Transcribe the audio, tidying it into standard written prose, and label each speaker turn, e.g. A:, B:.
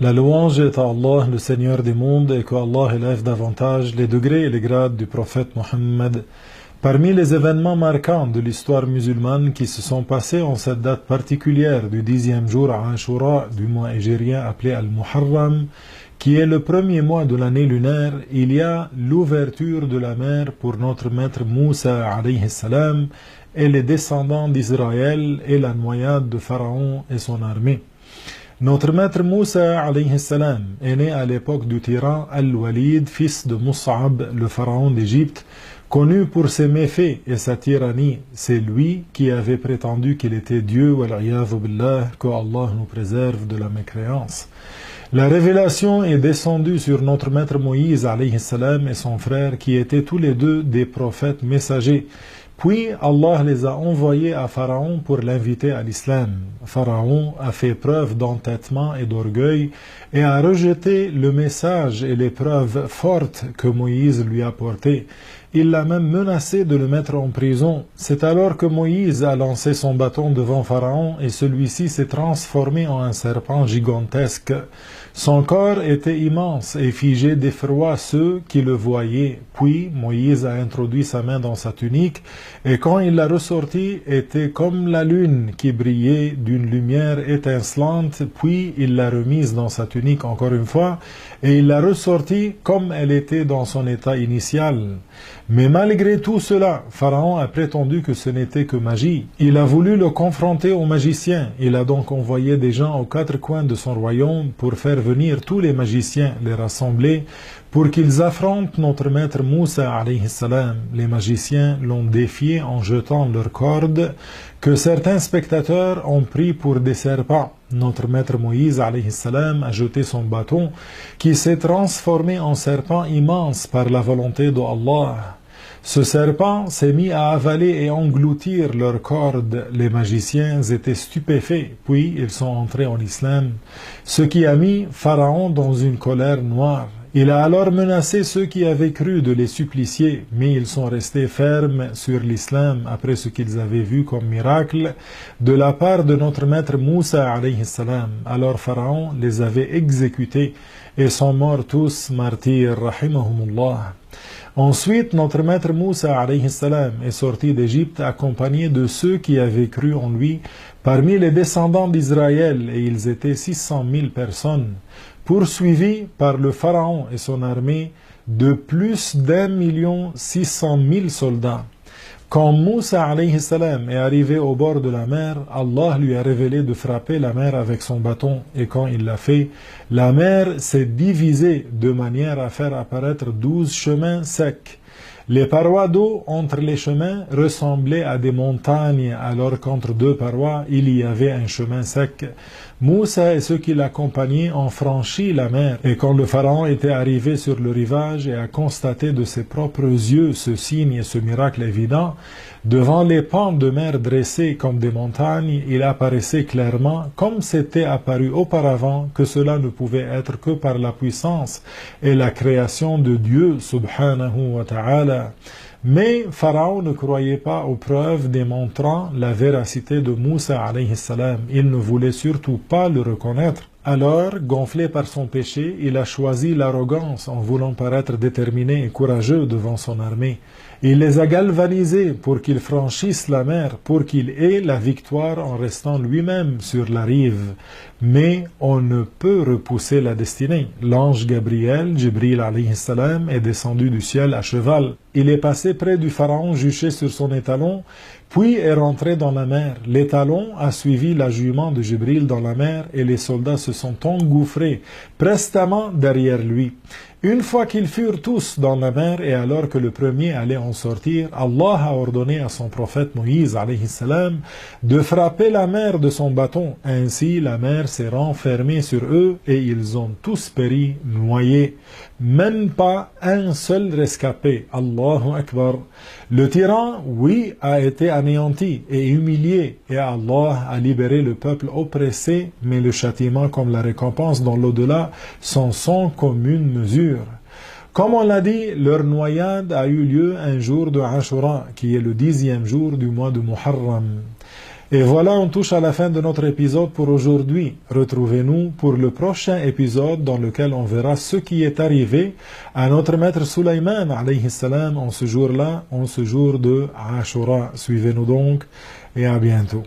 A: La louange est à Allah, le Seigneur des mondes, et que Allah élève davantage les degrés et les grades du prophète Mohammed. Parmi les événements marquants de l'histoire musulmane qui se sont passés en cette date particulière du 10e jour à Ashura du mois hégérien appelé Al-Muharram, qui est le premier mois de l'année lunaire, il y a l'ouverture de la mer pour notre maître Moussa alayhi salam et les descendants d'Israël et la noyade de Pharaon et son armée. Notre maître Moussa alayhi salam est né à l'époque du tyran Al-Walid, fils de Mus'ab, le pharaon d'Égypte, connu pour ses méfaits et sa tyrannie. C'est lui qui avait prétendu qu'il était Dieu, wal'iyadhu billah, que Allah nous préserve de la mécréance. La révélation est descendue sur notre maître Moïse alayhi salam et son frère qui étaient tous les deux des prophètes messagers. Puis Allah les a envoyés à Pharaon pour l'inviter à l'islam. Pharaon a fait preuve d'entêtement et d'orgueil et a rejeté le message et les preuves fortes que Moïse lui a portées. Il l'a même menacé de le mettre en prison. C'est alors que Moïse a lancé son bâton devant Pharaon et celui-ci s'est transformé en un serpent gigantesque. Son corps était immense et figé d'effroi ceux qui le voyaient. Puis Moïse a introduit sa main dans sa tunique et quand il l'a ressortie, était comme la lune qui brillait d'une lumière étincelante. Puis il l'a remise dans sa tunique encore une fois et il l'a ressortie comme elle était dans son état initial. Mais malgré tout cela, Pharaon a prétendu que ce n'était que magie. Il a voulu le confronter aux magiciens. Il a donc envoyé des gens aux quatre coins de son royaume pour faire venir tous les magiciens, les rassembler, pour qu'ils affrontent notre maître Moussa alayhi salam. Les magiciens l'ont défié en jetant leurs cordes, que certains spectateurs ont pris pour des serpents. Notre maître Moïse alayhi salam a jeté son bâton, qui s'est transformé en serpent immense par la volonté d'Allah. Ce serpent s'est mis à avaler et engloutir leurs cordes. Les magiciens étaient stupéfaits, puis ils sont entrés en islam, ce qui a mis Pharaon dans une colère noire. Il a alors menacé ceux qui avaient cru de les supplicier, mais ils sont restés fermes sur l'islam après ce qu'ils avaient vu comme miracle de la part de notre maître Moussa alayhi salam. Alors Pharaon les avait exécutés et sont morts tous martyrs, rahimahumullah. Ensuite, notre maître Moussa alayhi salam est sorti d'Égypte accompagné de ceux qui avaient cru en lui parmi les descendants d'Israël, et ils étaient 600 000 personnes, poursuivis par le pharaon et son armée de plus d'1,6 million soldats. Quand Moussa alayhi salam est arrivé au bord de la mer, Allah lui a révélé de frapper la mer avec son bâton, et quand il l'a fait, la mer s'est divisée de manière à faire apparaître 12 chemins secs. Les parois d'eau entre les chemins ressemblaient à des montagnes, alors qu'entre deux parois, il y avait un chemin sec. Moussa et ceux qui l'accompagnaient ont franchi la mer, et quand le pharaon était arrivé sur le rivage et a constaté de ses propres yeux ce signe et ce miracle évident, devant les pans de mer dressés comme des montagnes, il apparaissait clairement, comme c'était apparu auparavant, que cela ne pouvait être que par la puissance et la création de Dieu, subhanahu wa ta'ala. Mais Pharaon ne croyait pas aux preuves démontrant la véracité de Moussa alayhi salam. Il ne voulait surtout pas le reconnaître. Alors, gonflé par son péché, il a choisi l'arrogance en voulant paraître déterminé et courageux devant son armée. Il les a galvanisés pour qu'ils franchissent la mer, pour qu'il ait la victoire en restant lui-même sur la rive. Mais on ne peut repousser la destinée. L'ange Gabriel, Jibril alayhi salam, est descendu du ciel à cheval. Il est passé près du pharaon juché sur son étalon, puis est rentré dans la mer. L'étalon a suivi la jument de Jibril dans la mer et les soldats se sont engouffrés prestement derrière lui. Une fois qu'ils furent tous dans la mer et alors que le premier allait en sortir, Allah a ordonné à son prophète Moïse alayhi salam de frapper la mer de son bâton. Ainsi la mer s'est renfermée sur eux et ils ont tous péri noyés. Même pas un seul rescapé. Allahu Akbar. Le tyran, oui, a été anéanti et humilié et Allah a libéré le peuple oppressé, mais le châtiment comme la récompense dans l'au-delà sont sans commune mesure. Comme on l'a dit, leur noyade a eu lieu un jour de Ashura, qui est le 10e jour du mois de Muharram. Et voilà, on touche à la fin de notre épisode pour aujourd'hui. Retrouvez-nous pour le prochain épisode dans lequel on verra ce qui est arrivé à notre maître Sulaiman alayhi salam en ce jour-là, en ce jour de Ashura. Suivez-nous donc et à bientôt.